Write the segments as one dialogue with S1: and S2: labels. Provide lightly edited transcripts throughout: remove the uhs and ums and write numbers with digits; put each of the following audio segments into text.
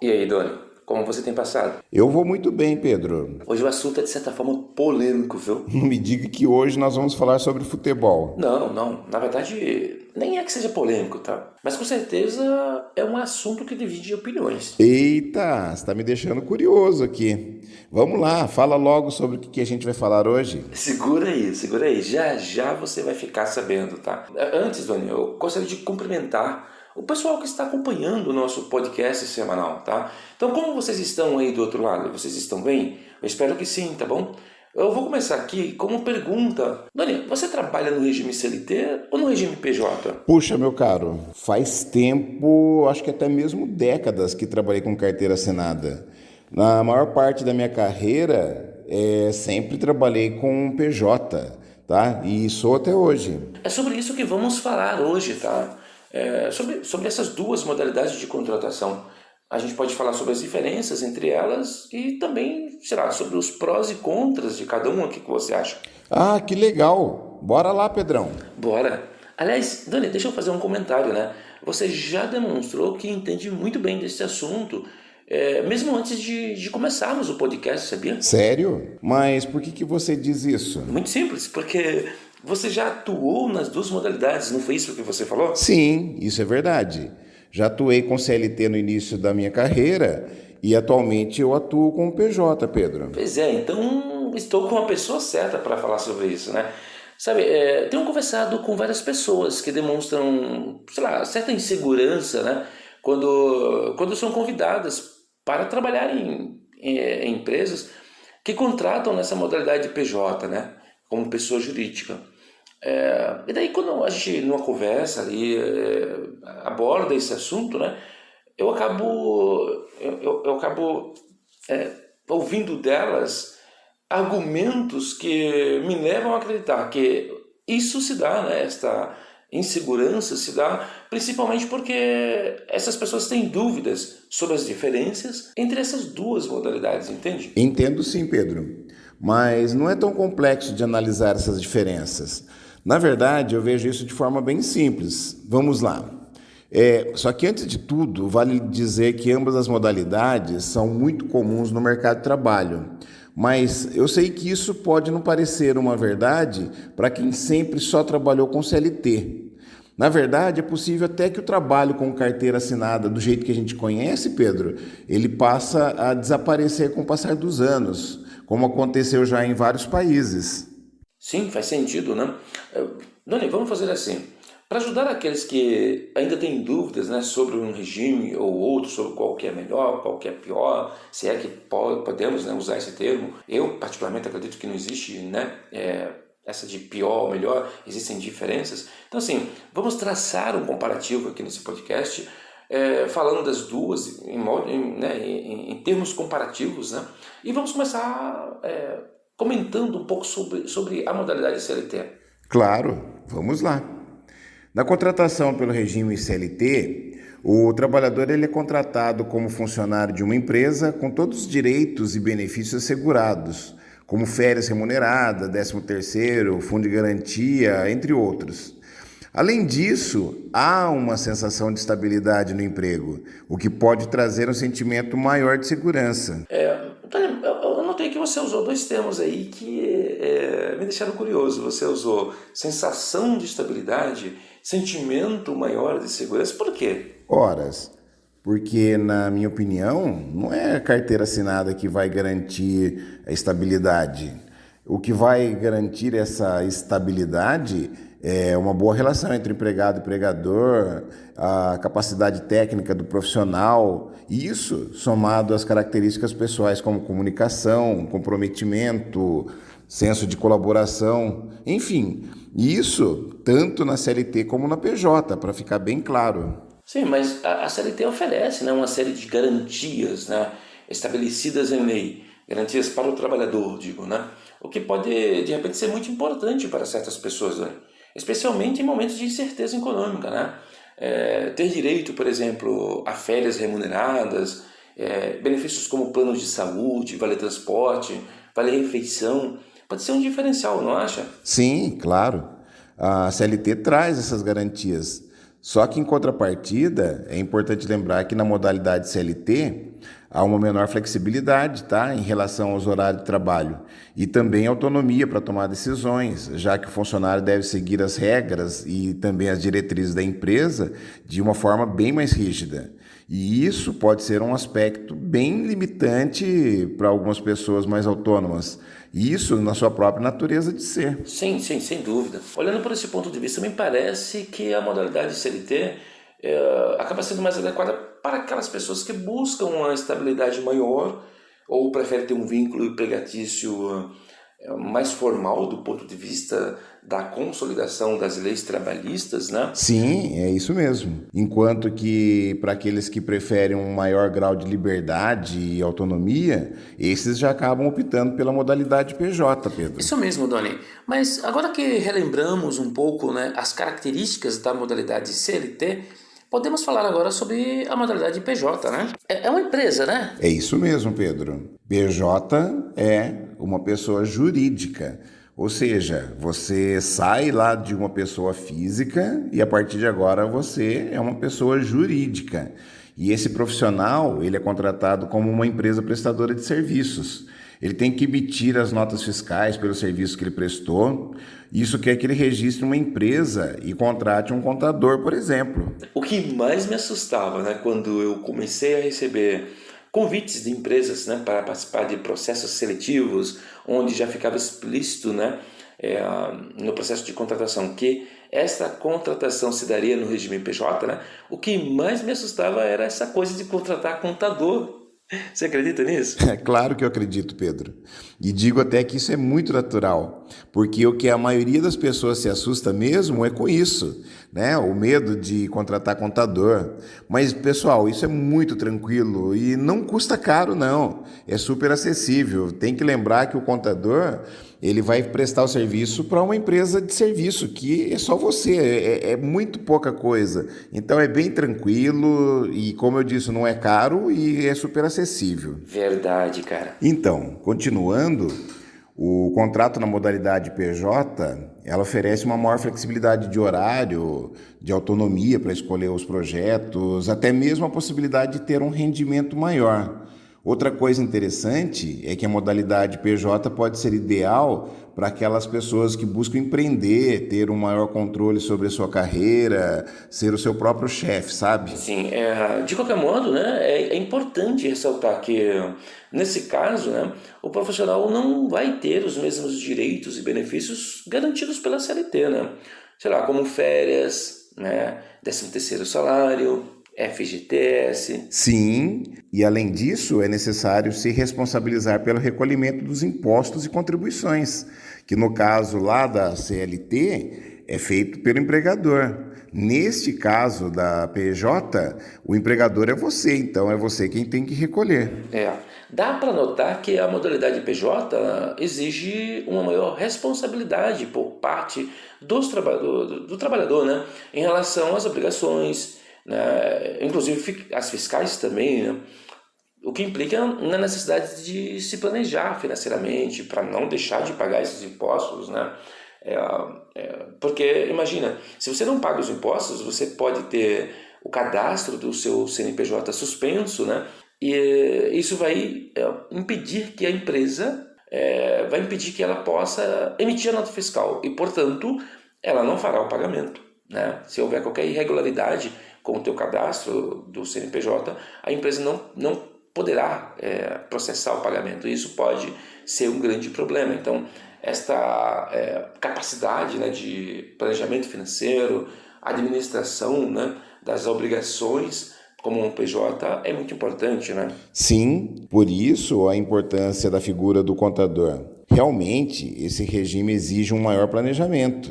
S1: E aí, Doni, como você tem passado?
S2: Eu vou muito bem, Pedro.
S1: Hoje o assunto é de certa forma polêmico, viu?
S2: Não me diga que hoje nós vamos falar sobre futebol.
S1: Não. Na verdade, nem é que seja polêmico, tá? Mas com certeza é um assunto que divide opiniões.
S2: Eita, você está me deixando curioso aqui. Vamos lá, fala logo sobre o que a gente vai falar hoje.
S1: Segura aí. Já já você vai ficar sabendo, tá? Antes, Doni, eu gostaria de cumprimentar o pessoal que está acompanhando o nosso podcast semanal, tá? Então, como vocês estão aí do outro lado? Vocês estão bem? Eu espero que sim, tá bom? Eu vou começar aqui com uma pergunta. Doni, você trabalha no regime CLT ou no regime PJ?
S2: Puxa, meu caro, faz tempo, acho que até mesmo décadas que trabalhei com carteira assinada. Na maior parte da minha carreira, sempre trabalhei com PJ, tá? E sou até hoje.
S1: É sobre isso que vamos falar hoje, tá? Sobre essas duas modalidades de contratação. A gente pode falar sobre as diferenças entre elas e também, sei lá, sobre os prós e contras de cada uma. O que você acha?
S2: Ah, que legal! Bora lá, Pedrão.
S1: Bora! Aliás, Dani, deixa eu fazer um comentário, né? Você já demonstrou que entende muito bem desse assunto, mesmo antes de começarmos o podcast, sabia?
S2: Sério? Mas por que você diz isso?
S1: Muito simples, porque você já atuou nas duas modalidades, não foi isso que você falou?
S2: Sim, isso é verdade. Já atuei com CLT no início da minha carreira e atualmente eu atuo com PJ, Pedro.
S1: Pois é, então estou com a pessoa certa para falar sobre isso, né? Sabe, tenho conversado com várias pessoas que demonstram, sei lá, certa insegurança, né? Quando são convidadas para trabalhar em empresas que contratam nessa modalidade de PJ, né? Como pessoa jurídica. E daí quando a gente numa conversa ali aborda esse assunto, né? Eu acabo ouvindo delas argumentos que me levam a acreditar que isso se dá, né? Esta insegurança se dá principalmente porque essas pessoas têm dúvidas sobre as diferenças entre essas duas modalidades, entende?
S2: Entendo sim, Pedro, mas não é tão complexo de analisar essas diferenças. Na verdade, eu vejo isso de forma bem simples. Vamos lá. Só que antes de tudo, vale dizer que ambas as modalidades são muito comuns no mercado de trabalho. Mas eu sei que isso pode não parecer uma verdade para quem sempre só trabalhou com CLT. Na verdade, é possível até que o trabalho com carteira assinada, do jeito que a gente conhece, Pedro, ele passa a desaparecer com o passar dos anos, como aconteceu já em vários países.
S1: Sim, faz sentido, né? Doni, vamos fazer assim. Para ajudar aqueles que ainda têm dúvidas, né, sobre um regime ou outro, sobre qual que é melhor, qual que é pior, se é que podemos, né, usar esse termo. Eu, particularmente, acredito que não existe, né, essa de pior ou melhor, existem diferenças. Então, assim, vamos traçar um comparativo aqui nesse podcast, falando das duas em termos comparativos, né? E vamos começar comentando um pouco sobre a modalidade CLT.
S2: Claro, vamos lá. Na contratação pelo regime CLT, o trabalhador ele é contratado como funcionário de uma empresa com todos os direitos e benefícios assegurados, como férias remuneradas, 13º, fundo de garantia, entre outros. Além disso, há uma sensação de estabilidade no emprego, o que pode trazer um sentimento maior de segurança.
S1: Eu notei que você usou dois termos aí que me deixaram curioso. Você usou sensação de estabilidade, sentimento maior de segurança. Por quê?
S2: Horas, porque, na minha opinião, não é a carteira assinada que vai garantir a estabilidade. O que vai garantir essa estabilidade é uma boa relação entre empregado e empregador, a capacidade técnica do profissional, e isso somado às características pessoais como comunicação, comprometimento, senso de colaboração, enfim, isso tanto na CLT como na PJ, para ficar bem claro.
S1: Sim, mas a CLT oferece, né, uma série de garantias, né, estabelecidas em lei, garantias para o trabalhador, digo, né? O que pode, de repente, ser muito importante para certas pessoas, né? Especialmente em momentos de incerteza econômica, né? Ter direito, por exemplo, a férias remuneradas, benefícios como planos de saúde, vale transporte, vale refeição, pode ser um diferencial, não acha?
S2: Sim, claro. A CLT traz essas garantias. Só que, em contrapartida, é importante lembrar que na modalidade CLT há uma menor flexibilidade, tá, em relação aos horários de trabalho e também autonomia para tomar decisões, já que o funcionário deve seguir as regras e também as diretrizes da empresa de uma forma bem mais rígida. E isso pode ser um aspecto bem limitante para algumas pessoas mais autônomas. Isso na sua própria natureza de ser.
S1: Sim, sim, sem dúvida. Olhando por esse ponto de vista, me parece que a modalidade CLT acaba sendo mais adequada para aquelas pessoas que buscam uma estabilidade maior ou preferem ter um vínculo empregatício mais formal do ponto de vista da consolidação das leis trabalhistas, né?
S2: Sim, é isso mesmo. Enquanto que para aqueles que preferem um maior grau de liberdade e autonomia, esses já acabam optando pela modalidade PJ, Pedro.
S1: Isso mesmo, Doni. Mas agora que relembramos um pouco, né, as características da modalidade CLT, podemos falar agora sobre a modalidade PJ, né? É uma empresa, né?
S2: É isso mesmo, Pedro. PJ é uma pessoa jurídica. Ou seja, você sai lá de uma pessoa física e a partir de agora você é uma pessoa jurídica. E esse profissional, ele é contratado como uma empresa prestadora de serviços. Ele tem que emitir as notas fiscais pelo serviço que ele prestou. Isso quer que ele registre uma empresa e contrate um contador, por exemplo.
S1: O que mais me assustava, né, quando eu comecei a receber convites de empresas, né, para participar de processos seletivos, onde já ficava explícito, né, no processo de contratação que essa contratação se daria no regime PJ, né, o que mais me assustava era essa coisa de contratar contador. Você acredita nisso?
S2: É claro que eu acredito, Pedro. E digo até que isso é muito natural, porque o que a maioria das pessoas se assusta mesmo é com isso, né? O medo de contratar contador. Mas, pessoal, isso é muito tranquilo e não custa caro, não. É super acessível. Tem que lembrar que o contador, ele vai prestar o serviço para uma empresa de serviço, que é só você, é muito pouca coisa. Então é bem tranquilo e, como eu disse, não é caro e é super acessível.
S1: Verdade, cara.
S2: Então, continuando, o contrato na modalidade PJ, ela oferece uma maior flexibilidade de horário, de autonomia para escolher os projetos, até mesmo a possibilidade de ter um rendimento maior. Outra coisa interessante é que a modalidade PJ pode ser ideal para aquelas pessoas que buscam empreender, ter um maior controle sobre a sua carreira, ser o seu próprio chefe, sabe?
S1: Sim, de qualquer modo, né, é importante ressaltar que, nesse caso, né, o profissional não vai ter os mesmos direitos e benefícios garantidos pela CLT, né? Sei lá, como férias, né, 13º salário, FGTS.
S2: Sim, e além disso, é necessário se responsabilizar pelo recolhimento dos impostos e contribuições, que no caso lá da CLT é feito pelo empregador. Neste caso da PJ, o empregador é você, então é você quem tem que recolher.
S1: Dá para notar que a modalidade PJ exige uma maior responsabilidade por parte do trabalhador, né, em relação às obrigações, né, inclusive as fiscais também, né, o que implica na necessidade de se planejar financeiramente para não deixar de pagar esses impostos, né? Porque imagina, se você não paga os impostos, você pode ter o cadastro do seu CNPJ suspenso, né? E isso vai impedir que a empresa vai impedir que ela possa emitir a nota fiscal e, portanto, ela não fará o pagamento, né? Se houver qualquer irregularidade com o teu cadastro do CNPJ, a empresa não poderá processar o pagamento. Isso pode ser um grande problema. Então, esta capacidade, né, de planejamento financeiro, administração, né, das obrigações como um PJ é muito importante, né?
S2: Sim, por isso a importância da figura do contador. Realmente, esse regime exige um maior planejamento,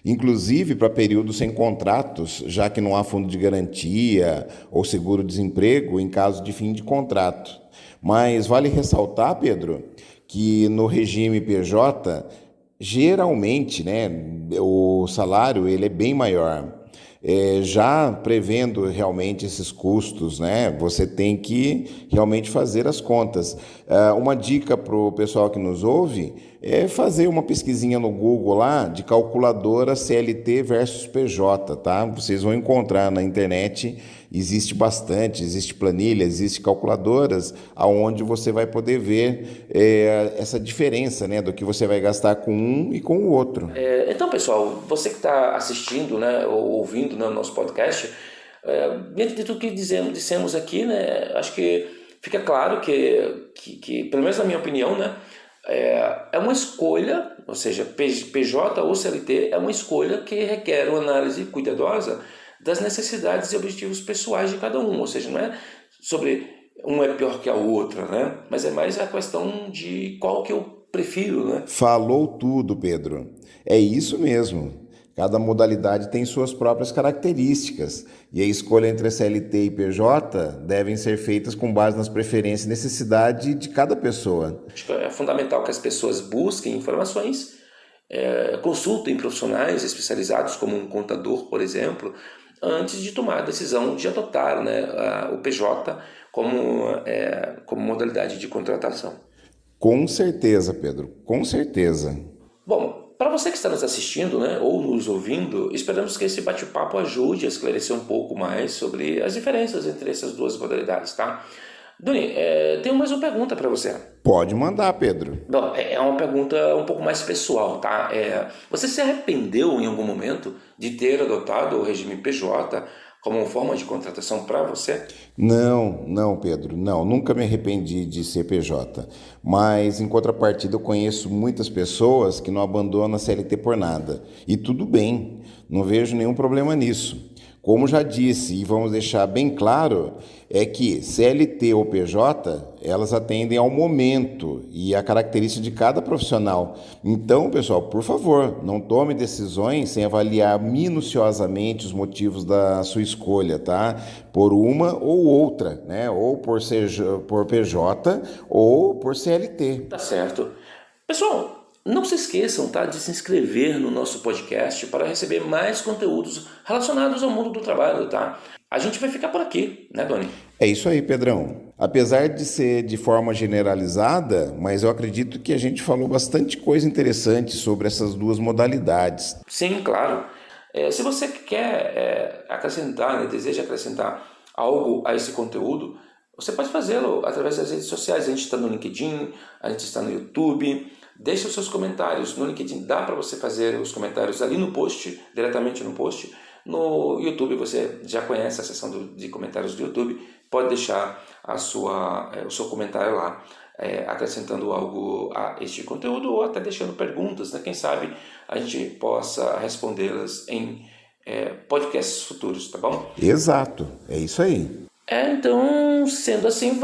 S2: inclusive para períodos sem contratos, já que não há fundo de garantia ou seguro-desemprego em caso de fim de contrato. Mas vale ressaltar, Pedro, que no regime PJ, geralmente, né, o salário ele é bem maior. Já prevendo realmente esses custos, né, você tem que realmente fazer as contas. Uma dica para o pessoal que nos ouve é fazer uma pesquisinha no Google lá de calculadora CLT versus PJ, tá? Vocês vão encontrar na internet, existe bastante, existe planilha, existe calculadoras, aonde você vai poder ver essa diferença, né, do que você vai gastar com um e com o outro.
S1: Então, pessoal, você que está assistindo, né, ou ouvindo, né, o nosso podcast, dentro de tudo que dissemos aqui, né, acho que fica claro que, pelo menos na minha opinião, né, é uma escolha, ou seja, PJ ou CLT é uma escolha que requer uma análise cuidadosa das necessidades e objetivos pessoais de cada um, ou seja, não é sobre um é pior que a outra, né, mas é mais a questão de qual que eu prefiro, né?
S2: Falou tudo, Pedro. É isso mesmo. Cada modalidade tem suas próprias características e a escolha entre CLT e PJ devem ser feitas com base nas preferências e necessidade de cada pessoa.
S1: Acho que é fundamental que as pessoas busquem informações, consultem profissionais especializados, como um contador, por exemplo, antes de tomar a decisão de adotar, né, o PJ como modalidade de contratação.
S2: Com certeza, Pedro, com certeza.
S1: Bom, para você que está nos assistindo, né, ou nos ouvindo, esperamos que esse bate-papo ajude a esclarecer um pouco mais sobre as diferenças entre essas duas modalidades, tá? Doni, tenho mais uma pergunta para você.
S2: Pode mandar, Pedro.
S1: Bom, é uma pergunta um pouco mais pessoal, tá? Você se arrependeu em algum momento de ter adotado o regime PJ como forma de contratação para você?
S2: Não, Pedro, não, nunca me arrependi de ser PJ, mas em contrapartida eu conheço muitas pessoas que não abandonam a CLT por nada, e tudo bem, não vejo nenhum problema nisso. Como já disse, e vamos deixar bem claro, é que CLT ou PJ, elas atendem ao momento e à característica de cada profissional. Então, pessoal, por favor, não tome decisões sem avaliar minuciosamente os motivos da sua escolha, tá? Por uma ou outra, né? Ou por PJ ou por CLT.
S1: Tá certo. Pessoal, não se esqueçam, tá, de se inscrever no nosso podcast para receber mais conteúdos relacionados ao mundo do trabalho, tá? A gente vai ficar por aqui, né, Doni?
S2: É isso aí, Pedrão. Apesar de ser de forma generalizada, mas eu acredito que a gente falou bastante coisa interessante sobre essas duas modalidades.
S1: Sim, claro. Se você quer acrescentar, né, deseja acrescentar algo a esse conteúdo, você pode fazê-lo através das redes sociais. A gente está no LinkedIn, a gente está no YouTube. Deixe os seus comentários no LinkedIn. Dá para você fazer os comentários ali no post, diretamente no post. No YouTube você já conhece a seção de comentários do YouTube. Pode deixar o seu comentário lá, acrescentando algo a este conteúdo ou até deixando perguntas, né? Quem sabe a gente possa respondê-las em podcasts futuros, tá bom?
S2: Exato, é isso aí.
S1: Então, sendo assim,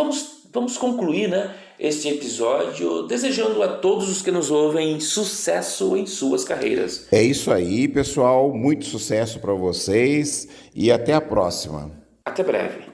S1: vamos concluir, né, este episódio desejando a todos os que nos ouvem sucesso em suas carreiras.
S2: É isso aí, pessoal. Muito sucesso para vocês e até a próxima.
S1: Até breve.